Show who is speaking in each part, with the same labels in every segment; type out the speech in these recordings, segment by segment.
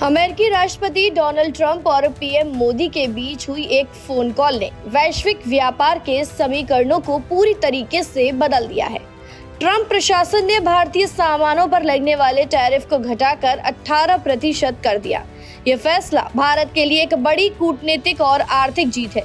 Speaker 1: अमेरिकी राष्ट्रपति Donald Trump और पीएम मोदी के बीच हुई एक फोन कॉल ने वैश्विक व्यापार के समीकरणों को पूरी तरीके से बदल दिया है। ट्रंप प्रशासन ने भारतीय सामानों पर लगने वाले टैरिफ को घटाकर 18% कर दिया। ये फैसला भारत के लिए एक बड़ी कूटनीतिक और आर्थिक जीत है,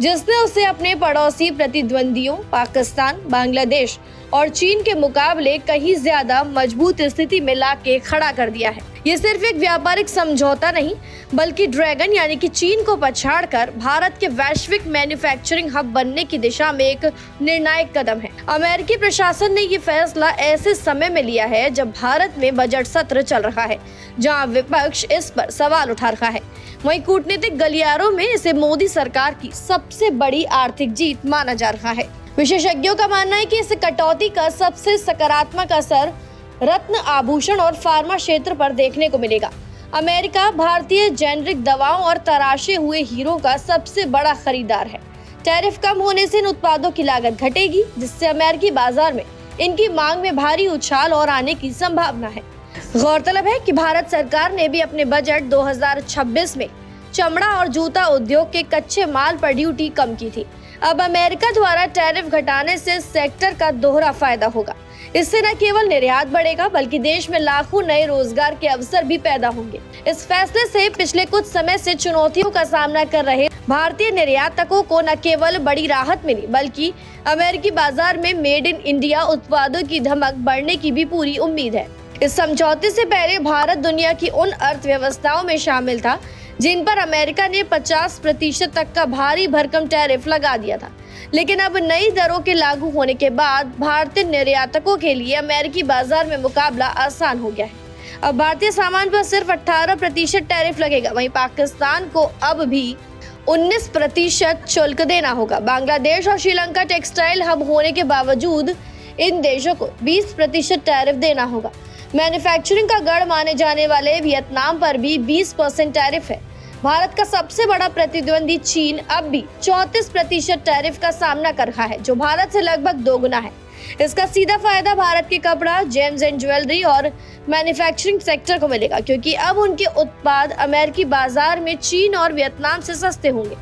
Speaker 1: जिसने उसे अपने पड़ोसी प्रतिद्वंदियों पाकिस्तान, बांग्लादेश और चीन के मुकाबले कहीं ज्यादा मजबूत स्थिति में लाके खड़ा कर दिया है। ये सिर्फ एक व्यापारिक समझौता नहीं, बल्कि ड्रैगन यानी कि चीन को पछाड़कर भारत के वैश्विक मैन्युफैक्चरिंग हब बनने की दिशा में एक निर्णायक कदम है। अमेरिकी प्रशासन ने ये फैसला ऐसे समय में लिया है जब भारत में बजट सत्र चल रहा है, जहां विपक्ष इस पर सवाल उठा रहा है। वहीं कूटनीतिक गलियारों में इसे मोदी सरकार की सबसे बड़ी आर्थिक जीत माना जा रहा है। विशेषज्ञों का मानना है कि इस कटौती का सबसे सकारात्मक असर रत्न आभूषण और फार्मा क्षेत्र पर देखने को मिलेगा। अमेरिका भारतीय जेनरिक दवाओं और तराशे हुए हीरो का सबसे बड़ा खरीदार है। टैरिफ कम होने से इन उत्पादों की लागत घटेगी, जिससे अमेरिकी बाजार में इनकी मांग में भारी उछाल और आने की संभावना है। गौरतलब है कि भारत सरकार ने भी अपने बजट 2026 में चमड़ा और जूता उद्योग के कच्चे माल पर ड्यूटी कम की थी। अब अमेरिका द्वारा टैरिफ घटाने से सेक्टर का दोहरा फायदा होगा। इससे न केवल निर्यात बढ़ेगा, बल्कि देश में लाखों नए रोजगार के अवसर भी पैदा होंगे। इस फैसले से पिछले कुछ समय से चुनौतियों का सामना कर रहे भारतीय निर्यातकों को न केवल बड़ी राहत मिली, बल्कि अमेरिकी बाजार में मेड इन इंडिया उत्पादों की धमक बढ़ने की भी पूरी उम्मीद है। इस समझौते से पहले भारत दुनिया की उन अर्थव्यवस्थाओं में शामिल था जिन पर अमेरिका ने 50% तक का भारी भरकम टैरिफ लगा दिया था। लेकिन अब नई दरों के लागू होने के बाद भारतीय निर्यातकों के लिए अमेरिकी बाजार में मुकाबला आसान हो गया है। अब भारतीय सामान पर सिर्फ 18% टैरिफ लगेगा। वहीं पाकिस्तान को अब भी 19% शुल्क देना होगा। बांग्लादेश और श्रीलंका टेक्सटाइल हब होने के बावजूद इन देशों को 20% टैरिफ देना होगा। मैन्युफैक्चरिंग का गढ़ माने जाने वाले वियतनाम पर भी 20% टैरिफ है। भारत का सबसे बड़ा प्रतिद्वंदी चीन अब भी 34% टैरिफ का सामना कर रहा है, जो भारत से लगभग दोगुना है। इसका सीधा फायदा भारत के कपड़ा, जेम्स एंड ज्वेलरी और मैन्युफैक्चरिंग सेक्टर को मिलेगा, क्योंकि अब उनके उत्पाद अमेरिकी बाजार में चीन और वियतनाम से सस्ते होंगे।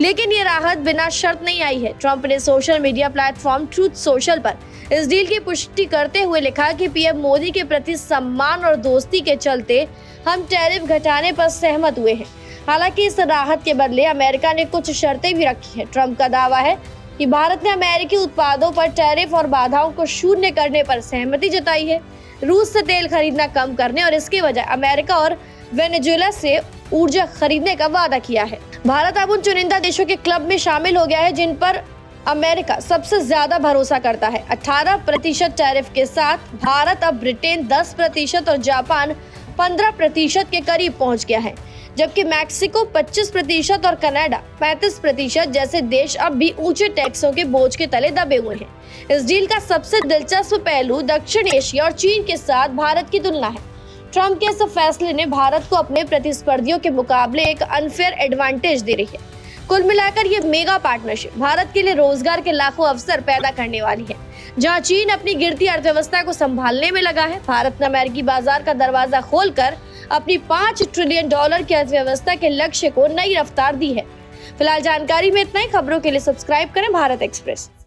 Speaker 1: लेकिन ये राहत बिना शर्त नहीं आई है। ट्रंप ने social media platform truth social पर इस डील की पुष्टि करते हुए लिखा कि पीएम मोदी के प्रति सम्मान और दोस्ती के चलते हम टैरिफ घटाने पर सहमत हुए हैं। हालांकि इस राहत के बदले अमेरिका ने कुछ शर्तें भी रखी हैं। ट्रंप का दावा है कि भारत ने अमेरिकी उत्पादों पर टैरिफ और बाधाओं को शून्य करने पर सहमति जताई है। रूस से तेल खरीदना कम करने और इसके बजाय अमेरिका और वेनेजुएला से ऊर्जा खरीदने का वादा किया है। भारत अब उन चुनिंदा देशों के क्लब में शामिल हो गया है जिन पर अमेरिका सबसे ज्यादा भरोसा करता है। 18% टैरिफ के साथ भारत अब ब्रिटेन 10% और जापान 15% के करीब पहुंच गया है, जबकि मैक्सिको 25% और कनाडा 35% जैसे देश अब भी ऊंचे टैक्सों के बोझ के तले दबे हुए हैं। इस डील का सबसे दिलचस्प पहलू दक्षिण एशिया और चीन के साथ भारत की तुलना है। ट्रंप के इस फैसले ने भारत को अपने प्रतिस्पर्धियों के मुकाबले एक अनफेयर एडवांटेज दे रही है। कुल मिलाकर ये मेगा पार्टनरशिप भारत के लिए रोजगार के लाखों अवसर पैदा करने वाली है। जहां चीन अपनी गिरती अर्थव्यवस्था को संभालने में लगा है, भारत ने अमेरिकी बाजार का दरवाजा खोलकर अपनी $5 ट्रिलियन की अर्थव्यवस्था के लक्ष्य को नई रफ्तार दी है। फिलहाल जानकारी में इतना ही। खबरों के लिए सब्सक्राइब करें भारत एक्सप्रेस।